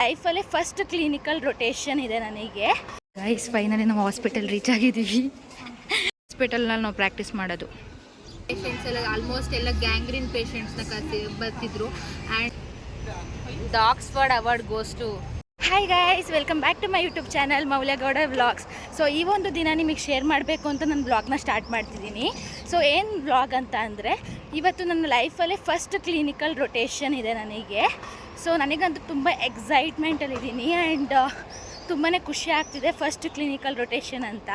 ಲೈಫಲ್ಲೇ first clinical rotation ಇದೆ ನನಗೆ. Guys finally ನಾವು ಹಾಸ್ಪಿಟಲ್ ರೀಚ್ ಆಗಿದ್ದೀವಿ. ಹಾಸ್ಪಿಟಲ್ನಲ್ಲಿ ನಾವು ಪ್ರಾಕ್ಟೀಸ್ ಮಾಡೋದು. ಪೇಷಂಟ್ಸ್ ಎಲ್ಲ ಆಲ್ಮೋಸ್ಟ್ ಎಲ್ಲ ಗ್ಯಾಂಗ್ರೀನ್ ಪೇಷಂಟ್ಸ್ನ ಬರ್ತಿದ್ರು. And the Oxford award goes to hi guys, welcome back to my YouTube channel Moulya Gowda vlogs. So ಈ ಒಂದು ದಿನ ನಿಮಗೆ ಶೇರ್ ಮಾಡಬೇಕು ಅಂತ ನಾನು ವ್ಲಾಗ್ನ ಸ್ಟಾರ್ಟ್ ಮಾಡ್ತಿದ್ದೀನಿ. ಸೊ ಏನು ವ್ಲಾಗ್ ಅಂತ ಅಂದರೆ, ಇವತ್ತು ನನ್ನ ಲೈಫಲ್ಲೇ ಫಸ್ಟ್ ಕ್ಲಿನಿಕಲ್ ರೊಟೇಷನ್ ಇದೆ ನನಗೆ. ಸೊ ನನಗಂತೂ ತುಂಬ ಎಕ್ಸೈಟ್ಮೆಂಟಲ್ಲಿದ್ದೀನಿ ಆ್ಯಂಡ್ ತುಂಬಾ ಖುಷಿ ಆಗ್ತಿದೆ. ಫಸ್ಟ್ ಕ್ಲಿನಿಕಲ್ ರೊಟೇಷನ್ ಅಂತ.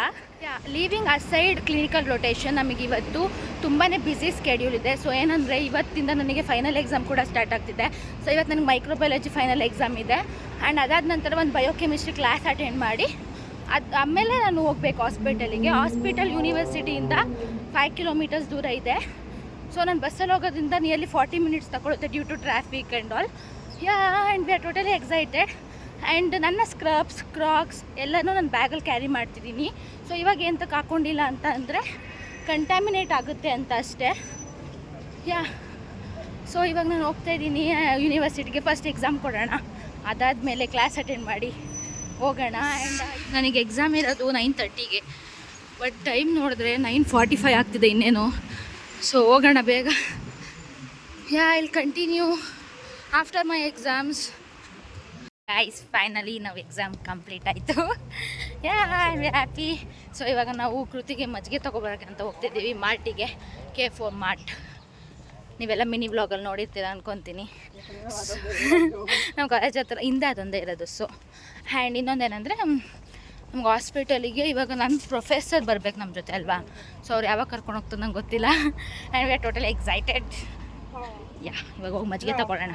ಲೀವಿಂಗ್ ಅಸೈಡ್ ಕ್ಲಿನಿಕಲ್ ರೊಟೇಷನ್ ನಮಗೆ ಇವತ್ತು ತುಂಬಾ ಬ್ಯುಸಿ ಸ್ಕೆಡ್ಯೂಲ್ ಇದೆ. ಸೊ ಏನಂದರೆ ಇವತ್ತಿಂದ ನನಗೆ ಫೈನಲ್ ಎಕ್ಸಾಮ್ ಕೂಡ ಸ್ಟಾರ್ಟ್ ಆಗ್ತಿದೆ. ಸೊ ಇವತ್ತು ನನಗೆ ಮೈಕ್ರೋಬಯಾಲಜಿ ಫೈನಲ್ ಎಕ್ಸಾಮ್ ಇದೆ ಆ್ಯಂಡ್ ಅದಾದ ನಂತರ ಒಂದು ಬಯೋಕೆಮಿಸ್ಟ್ರಿ ಕ್ಲಾಸ್ ಅಟೆಂಡ್ ಮಾಡಿ ಆಮೇಲೆ ನಾನು ಹೋಗ್ಬೇಕು ಹಾಸ್ಪಿಟಲಿಗೆ. ಹಾಸ್ಪಿಟಲ್ ಯೂನಿವರ್ಸಿಟಿಯಿಂದ 5 ಕಿಲೋಮೀಟರ್ಸ್ ದೂರ ಇದೆ. ಸೊ ನಾನು ಬಸ್ಸಲ್ಲಿ ಹೋಗೋದ್ರಿಂದ ನಿಯರ್ಲಿ 40 ಮಿನಿಟ್ಸ್ ತಗೊಳುತ್ತೆ due to traffic and all. And we are totally excited. And ನನ್ನ ಸ್ಕ್ರಬ್ಸ್ ಕ್ರಾಕ್ಸ್ ಎಲ್ಲನೂ ನಾನು ಬ್ಯಾಗಲ್ಲಿ ಕ್ಯಾರಿ ಮಾಡ್ತಿದ್ದೀನಿ. ಸೊ ಇವಾಗ ಎಂತಕ್ಕೆ ಹಾಕ್ಕೊಂಡಿಲ್ಲ ಅಂತ ಅಂದರೆ ಕಂಟ್ಯಾಮಿನೇಟ್ ಆಗುತ್ತೆ ಅಂತ ಅಷ್ಟೇ. ಸೊ ಇವಾಗ ನಾನು ಹೋಗ್ತಾಯಿದ್ದೀನಿ ಯೂನಿವರ್ಸಿಟಿಗೆ. ಫಸ್ಟ್ ಎಕ್ಸಾಮ್ ಕೊಡೋಣ, ಅದಾದಮೇಲೆ ಕ್ಲಾಸ್ ಅಟೆಂಡ್ ಮಾಡಿ ಹೋಗೋಣ. ಆ್ಯಂಡ್ ನನಗೆ ಎಕ್ಸಾಮ್ ಇರೋದು 9:30ಗೆ, ಬಟ್ ಟೈಮ್ ನೋಡಿದ್ರೆ 9:45 ಆಗ್ತಿದೆ ಇನ್ನೇನು. ಸೊ ಹೋಗೋಣ ಬೇಗ. ಇಲ್ continue after my exams. Guys finally ನಾವು ಎಕ್ಸಾಮ್ ಕಂಪ್ಲೀಟ್ ಆಯಿತು. I am happy. ಸೊ ಇವಾಗ ನಾವು ಕೃತಿಗೆ ಮಜ್ಜಿಗೆ ತೊಗೊಬರೋಕ್ಕೆ ಅಂತ ಹೋಗ್ತಿದ್ದೀವಿ ಮಾರ್ಟಿಗೆ. K4 mart. ನೀವೆಲ್ಲ ಮಿನಿ ವ್ಲಾಗಲ್ಲಿ ನೋಡಿರ್ತೀರ ಅಂದ್ಕೊತೀನಿ. ನಮ್ಮ ಕಾಲೇಜ್ ಹತ್ರ ಹಿಂದೆ ಅದೊಂದೇ ಇರೋದು. ಸೊ ಆ್ಯಂಡ್ ಇನ್ನೊಂದೇನೆಂದರೆ, ನಮ್ಗೆ ಹಾಸ್ಪಿಟಲಿಗೆ ಇವಾಗ ನನ್ನ ಪ್ರೊಫೆಸರ್ ಬರಬೇಕು ನಮ್ಮ ಜೊತೆ ಅಲ್ವಾ. ಸೊ ಅವ್ರು ಯಾವಾಗ ಕರ್ಕೊಂಡು ಹೋಗ್ತದೆ ನಂಗೆ ಗೊತ್ತಿಲ್ಲ. And we are totally excited. ಇವಾಗ ಹೋಗಿ ಮಜ್ಜಿಗೆ ತಗೊಳ್ಳೋಣ.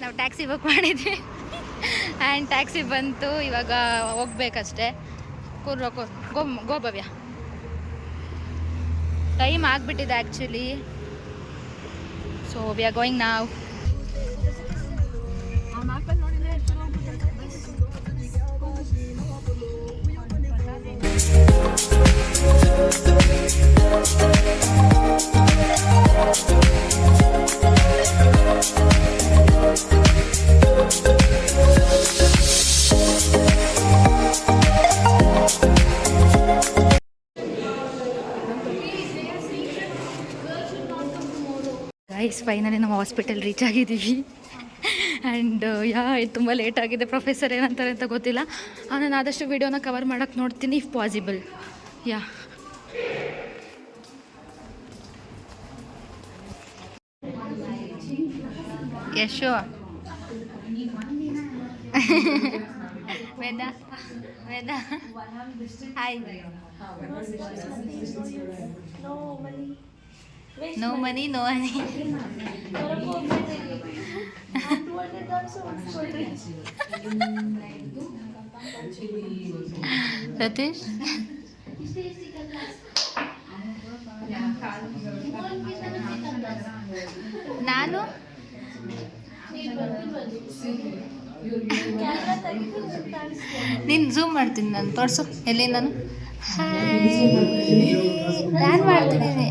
ನಾವು ಟ್ಯಾಕ್ಸಿ ಬುಕ್ ಮಾಡಿದ್ವಿ ಆ್ಯಂಡ್ ಟ್ಯಾಕ್ಸಿ ಬಂತು. ಇವಾಗ ಹೋಗ್ಬೇಕಷ್ಟೆ. ಗೋ ಭವ್ಯ. ಟೈಮ್ ಆಗಿಬಿಟ್ಟಿದೆ actually. So we are going ನಾವ್. ಗೈಸ್ ಫೈನಲಿ ನಾವು ಹಾಸ್ಪಿಟಲ್ ರೀಚ್ ಆಗಿದ್ದೀವಿ. ಆ್ಯಂಡ್ ತುಂಬ ಲೇಟ್ ಆಗಿದೆ. ಪ್ರೊಫೆಸರ್ ಏನಂತಾರೆ ಅಂತ ಗೊತ್ತಿಲ್ಲ. ನಾನು ಆದಷ್ಟು ವೀಡಿಯೋನ ಕವರ್ ಮಾಡೋಕ್ಕೆ ನೋಡ್ತೀನಿ if possible. Yashoveda hi. No money, no honey. Satish? ನಾನು ನೀನು ಝೂಮ್ ಮಾಡ್ತೀನಿ, ನಾನು ತೋರಿಸು ಎಲ್ಲಿ ನಾನು. ನಾನು ಮಾಡ್ತಿದ್ದೀನಿ.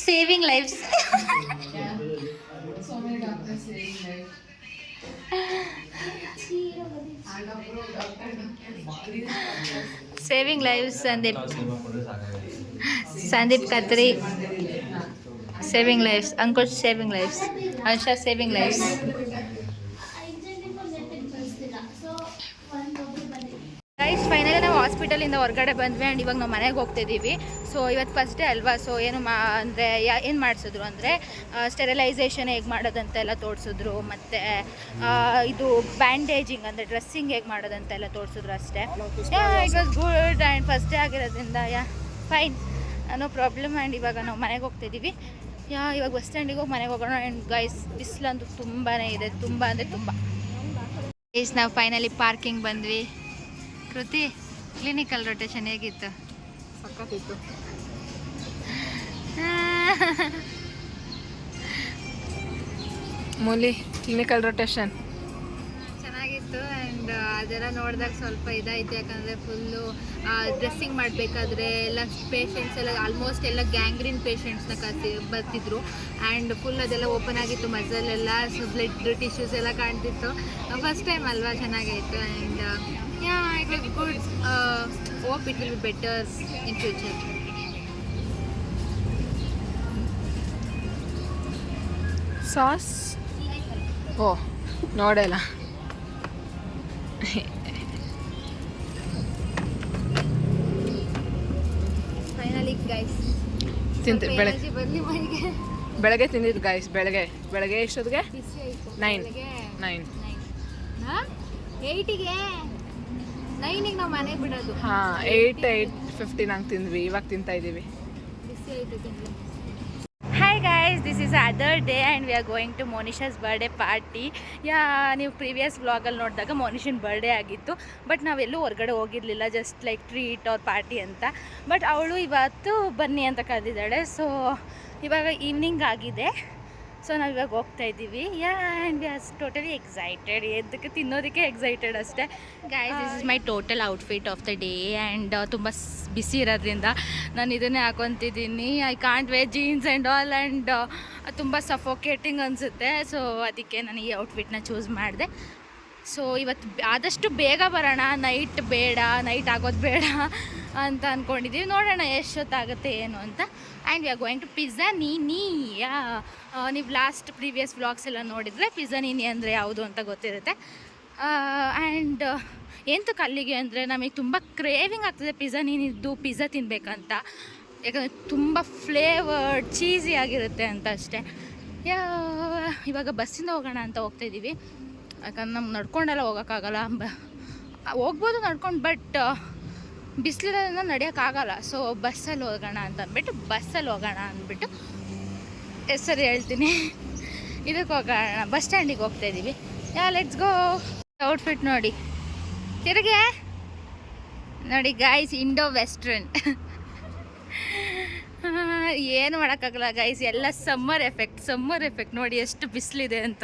Saving lives. Saving lives Sandeep Katri. Saving lives Ankush. Saving lives Harsha. Saving lives. Guys finally ನಾವು ಹಾಸ್ಪಿಟಲಿಂದ ಹೊರಗಡೆ ಬಂದ್ವಿ ಆ್ಯಂಡ್ ಇವಾಗ ನಾವು ಮನೆಗೆ ಹೋಗ್ತಿದ್ದೀವಿ. ಸೊ ಇವತ್ತು ಫಸ್ಟ್ ಡೇ ಅಲ್ವಾ. ಸೊ ಏನು ಅಂದರೆ ಏನು ಮಾಡಿಸಿದ್ರು ಅಂದರೆ ಸ್ಟೆರಿಲೈಸೇಷನ್ ಹೇಗೆ ಮಾಡೋದಂತೆಲ್ಲ ತೋರಿಸಿದ್ರು. ಮತ್ತು ಇದು ಬ್ಯಾಂಡೇಜಿಂಗ್ ಅಂದರೆ ಡ್ರೆಸ್ಸಿಂಗ್ ಹೇಗೆ ಮಾಡೋದಂತೆಲ್ಲ ತೋರಿಸಿದ್ರು ಅಷ್ಟೇ. It was good and first day ಆಗಿರೋದ್ರಿಂದ ಫೈನ್, ನೋ ಪ್ರಾಬ್ಲಮ್. ಆ್ಯಂಡ್ ಇವಾಗ ನಾವು ಮನೆಗೆ ಹೋಗ್ತಿದ್ದೀವಿ. ಇವಾಗ ಬಸ್ ಸ್ಟ್ಯಾಂಡಿಗೆ ಹೋಗಿ ಮನೆಗೆ ಹೋಗೋಣ. ಆ್ಯಂಡ್ ಗೈಸ್ ಬಿಸಿಲಂತೂ ತುಂಬಾ ಇದೆ, ತುಂಬ ಅಂದರೆ ತುಂಬ. ಗೈಸ್ ನಾವು ಫೈನಲಿ ಪಾರ್ಕಿಂಗ್ ಬಂದ್ವಿ. ಕೃತಿ ಕ್ಲಿನಿಕಲ್ ರೊಟೇಷನ್ ಹೇಗಿತ್ತು? ಸಕ್ಕತ್ತಿತ್ತು. ಮೂಲಿ ಕ್ಲಿನಿಕಲ್ ರೊಟೇಷನ್ ಚೆನ್ನಾಗಿತ್ತು. ಆ್ಯಂಡ್ ಅದೆಲ್ಲ ನೋಡಿದಾಗ ಸ್ವಲ್ಪ ಇದಾಯ್ತು. ಯಾಕಂದರೆ ಫುಲ್ಲು ಡ್ರೆಸ್ಸಿಂಗ್ ಮಾಡಬೇಕಾದ್ರೆ ಎಲ್ಲ ಪೇಷಂಟ್ಸ್ ಎಲ್ಲ ಆಲ್ಮೋಸ್ಟ್ ಎಲ್ಲ ಗ್ಯಾಂಗ್ರೀನ್ ಪೇಷಂಟ್ಸ್ನ ಬರ್ತಿದ್ರು. ಆ್ಯಂಡ್ ಫುಲ್ ಅದೆಲ್ಲ ಓಪನ್ ಆಗಿತ್ತು ಮಸಲೆಲ್ಲ, ಸೊ ಬ್ಲಡ್ ಟಿಶ್ಯೂಸ್ ಎಲ್ಲ ಕಾಣ್ತಿತ್ತು. ಫಸ್ಟ್ ಟೈಮ್ ಅಲ್ವಾ, ಚೆನ್ನಾಗಾಯಿತು. And yeah it was good. Hope it will be better in future. ಸಾಸ್ ಓ ನೋಡಲ್ಲ. ಫೈನಲಿ ಗೈಸ್ ತಿಂತು ಬರಲಿ ಮನೆಗೆ. ಬೆಳಗ್ಗೆ ತಿಂದಿದ್ದು ಗೈಸ್. ಬೆಳಗ್ಗೆ ಎಷ್ಟೊತ್ತಿಗೆ? ಬಿಸಿ ಆಯಿತು. 9 8ಗೆ 9ಗೆ ನಾವು ಮನೆಗೆ ಬಿಡೋದು. ಹಾಂ 8:15 ಹಂಗೆ ತಿಂದ್ವಿ. ಇವಾಗ ತಿಂತಾ ಇದ್ದೀವಿ. ಬಿಸಿ ಆಯಿತು ತಿಂದು. Hi guys, this is other day and we are going to Monisha's birthday party. ನೀವು ಪ್ರೀವಿಯಸ್ ವ್ಲಾಗಲ್ಲಿ ನೋಡಿದಾಗ ಮೋನಿಶನ್ ಬರ್ಡೇ ಆಗಿತ್ತು. ಬಟ್ ನಾವೆಲ್ಲೂ ಹೊರಗಡೆ ಹೋಗಿರಲಿಲ್ಲ, ಜಸ್ಟ್ ಲೈಕ್ ಟ್ರೀಟ್ ಅವ್ರ ಪಾರ್ಟಿ ಅಂತ. ಬಟ್ ಅವಳು ಇವತ್ತು ಬನ್ನಿ ಅಂತ ಕರೆದಿದ್ದಾಳೆ. ಸೊ ಇವಾಗ ಈವ್ನಿಂಗ್ ಆಗಿದೆ. ಸೊ ನಾವು ಇವಾಗ ಹೋಗ್ತಾ ಇದ್ದೀವಿ. And we are totally excited. ಎದ್ದಕ್ಕೆ ತಿನ್ನೋದಕ್ಕೆ ಎಕ್ಸೈಟೆಡ್ ಅಷ್ಟೇ. Guys, this is my total outfit of the day. And ತುಂಬ ಬಿಸಿ ಇರೋದ್ರಿಂದ ನಾನು ಇದನ್ನೇ ಹಾಕೊತಿದ್ದೀನಿ. I can't wear jeans and all. And ತುಂಬ ಸಫೋಕೇಟಿಂಗ್ ಅನಿಸುತ್ತೆ. ಸೊ ಅದಕ್ಕೆ ನಾನು ಈ ಔಟ್ಫಿಟ್ನ ಚೂಸ್ ಮಾಡಿದೆ. ಸೊ ಇವತ್ತು ಆದಷ್ಟು ಬೇಗ ಬರೋಣ, ನೈಟ್ ಬೇಡ, ನೈಟ್ ಆಗೋದು ಬೇಡ ಅಂತ ಅಂದ್ಕೊಂಡಿದ್ದೀವಿ. ನೋಡೋಣ ಎಷ್ಟೊತ್ತಾಗುತ್ತೆ ಏನು ಅಂತ. And we are going to pizza ನೀನಿ. ನೀವು ಲಾಸ್ಟ್ ಪ್ರೀವಿಯಸ್ ವ್ಲಾಗ್ಸ್ ಎಲ್ಲ ನೋಡಿದರೆ ಪಿಜ್ಜಾ ನೀನಿ ಅಂದರೆ ಯಾವುದು ಅಂತ ಗೊತ್ತಿರುತ್ತೆ. ಆ್ಯಂಡ್ ಎಂತಕ್ಕೆ ಅಲ್ಲಿಗೆ ಅಂದರೆ ನಮಗೆ ತುಂಬ ಕ್ರೇವಿಂಗ್ ಆಗ್ತದೆ ಪಿಜ್ಜಾ ನೀನಿದ್ದು ಪಿಜ್ಜಾ ತಿನ್ನಬೇಕಂತ. ಯಾಕಂದರೆ ತುಂಬ ಫ್ಲೇವರ್ಡ್ ಚೀಸಿ ಆಗಿರುತ್ತೆ ಅಂತ ಅಷ್ಟೇ. ಇವಾಗ ಬಸ್ಸಿಂದ ಹೋಗೋಣ ಅಂತ ಹೋಗ್ತಾಯಿದ್ದೀವಿ. ಯಾಕಂದ್ರೆ ನಮ್ಗೆ ನಡ್ಕೊಂಡೆಲ್ಲ ಹೋಗೋಕ್ಕಾಗಲ್ಲ. ಹೋಗ್ಬೋದು ನಡ್ಕೊಂಡು, ಬಟ್ ಬಿಸಿಲಿರೋದ್ರಿಂದ ನಡೆಯೋಕ್ಕಾಗಲ್ಲ. ಸೊ ಬಸ್ಸಲ್ಲಿ ಹೋಗೋಣ ಅಂತ ಅಂದ್ಬಿಟ್ಟು ಹೆಸರು ಹೇಳ್ತೀನಿ, ಇದಕ್ಕೆ ಹೋಗೋಣ. ಬಸ್ ಸ್ಟ್ಯಾಂಡಿಗೆ ಹೋಗ್ತಾಯಿದ್ದೀವಿ. Let's go. ಔಟ್ಫಿಟ್ ನೋಡಿ, ತಿರುಗೆ ನೋಡಿ ಗೈಸ್, ಇಂಡೋ ವೆಸ್ಟ್ರನ್. ಏನು ಮಾಡೋಕ್ಕಾಗಲ್ಲ ಗೈಸ್, ಎಲ್ಲ ಸಮ್ಮರ್ ಎಫೆಕ್ಟ್ ನೋಡಿ ಎಷ್ಟು ಬಿಸಿಲಿದೆ ಅಂತ.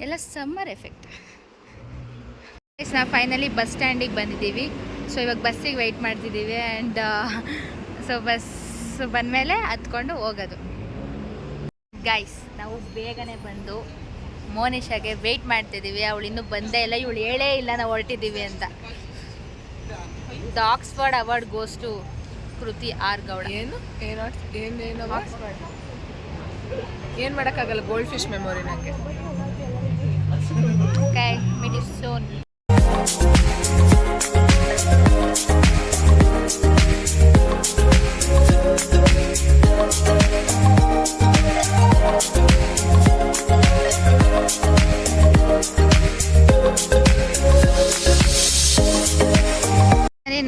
ಎಲ್ಲ ಸಮ್ಮರ್ ಎಫೆಕ್ಟ್. ನಾವು ಫೈನಲಿ ಬಸ್ ಸ್ಟ್ಯಾಂಡಿಗೆ ಬಂದಿದ್ದೀವಿ. ಸೊ ಇವಾಗ ಬಸ್ಸಿಗೆ ವೆಯ್ಟ್ ಮಾಡ್ತಿದ್ದೀವಿ. ಆ್ಯಂಡ್ ಸೊ ಬಸ್ ಬಂದಮೇಲೆ ಹತ್ಕೊಂಡು ಹೋಗೋದು. ಗೈಸ್, ನಾವು ಬೇಗನೆ ಬಂದು ಮೋನಿಶಾಗೆ ವೆಯ್ಟ್ ಮಾಡ್ತಿದ್ದೀವಿ. ಅವಳು ಇನ್ನೂ ಬಂದೇ ಇಲ್ಲ. ಇವಳು ಹೇಳೇ ಇಲ್ಲ ನಾವು ಹೊರಟಿದ್ದೀವಿ ಅಂತ. The Oxford award goes to Kriti R Gowda. ಏನು ಮಾಡೋಕ್ಕಾಗಲ್ಲ. ಗೋಲ್ಡ್ ಫಿಶ್ ಮೆಮೊರಿ ನನಗೆ. Okay, meet you soon.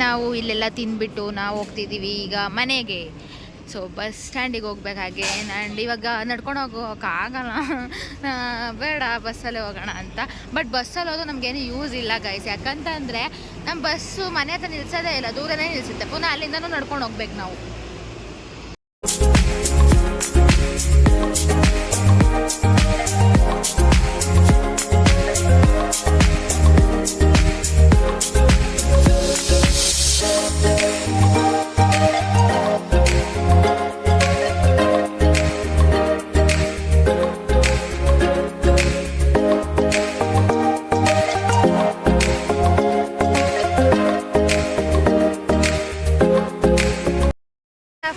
ನಾವು ಇಲ್ಲೆಲ್ಲ ತಿಂದ್ಬಿಟ್ಟು ನಾವು ಹೋಗ್ತಿದ್ದೀವಿ ಈಗ ಮನೆಗೆ. ಸೊ ಬಸ್ ಸ್ಟ್ಯಾಂಡಿಗೆ ಹೋಗ್ಬೇಕಾಗೆ. ಆ್ಯಂಡ್ ಇವಾಗ ನಡ್ಕೊಂಡು ಹೋಗೋಕ್ಕಾಗಲ್ಲ, ಬೇಡ ಬಸ್ಸಲ್ಲೇ ಹೋಗೋಣ ಅಂತ. ಬಟ್ ಬಸ್ಸಲ್ಲಿ ಹೋದು ನಮಗೇನು ಯೂಸ್ ಇಲ್ಲ ಗೈಸ್. ಯಾಕಂತಂದರೆ ನಮ್ಮ ಬಸ್ಸು ಮನೆ ಹತ್ರ ನಿಲ್ಸೋದೇ ಇಲ್ಲ, ದೂರನೇ ನಿಲ್ಲಿಸುತ್ತೆ. ಪುನಃ ಅಲ್ಲಿಂದನೂ ನಡ್ಕೊಂಡು ಹೋಗ್ಬೇಕು ನಾವು.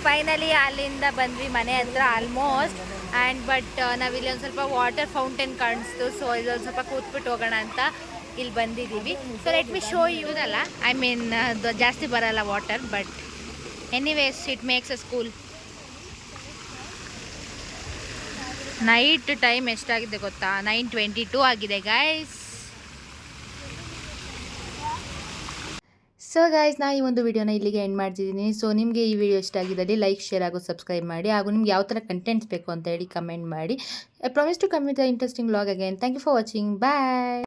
ಫೈನಲಿ ಅಲ್ಲಿಂದ ಬಂದ್ವಿ ಮನೆ ಹತ್ರ ಆಲ್ಮೋಸ್ಟ್. ಆ್ಯಂಡ್ ಬಟ್ ನಾವಿಲ್ಲಿ ಒಂದು ಸ್ವಲ್ಪ ವಾಟರ್ ಫೌಂಟೇನ್ ಕಾಣಿಸ್ತು. ಸೊ ಇಲ್ಲೊಂದು ಸ್ವಲ್ಪ ಕೂತ್ಬಿಟ್ಟು ಹೋಗೋಣ ಅಂತ ಇಲ್ಲಿ ಬಂದಿದ್ದೀವಿ. ಸೊ ಲೆಟ್ ಮಿ ಶೋ ಯೂದಲ್ಲ, ಐ ಮೀನ್ ಜಾಸ್ತಿ ಬರಲ್ಲ water, but anyways it makes us cool. Night time ಎಷ್ಟಾಗಿದೆ ಗೊತ್ತಾ? 9:22 ಆಗಿದೆ ಗೈಸ್. ಸೊ ಗೈಸ್, ನಾ ಈ ಒಂದು ವಿಡಿಯೋನ ಇಲ್ಲಿಗೆ ಎಂಡ್ ಮಾಡ್ತಿದ್ದೀನಿ. ಸೊ ನಿಮಗೆ ಈ ವಿಡಿಯೋ ಇಷ್ಟ ಆಗಿದ್ದಲ್ಲಿ ಲೈಕ್, ಶೇರ್ ಹಾಗೂ ಸಬ್ಸ್ಕ್ರೈಬ್ ಮಾಡಿ. ಹಾಗೂ ನಿಮ್ಗೆ ಯಾವ ಥರ ಕಂಟೆಂಟ್ಸ್ ಬೇಕು ಅಂತ ಹೇಳಿ ಕಮೆಂಟ್ ಮಾಡಿ. I promise to come with a interesting vlog again. Thank you for watching. Bye.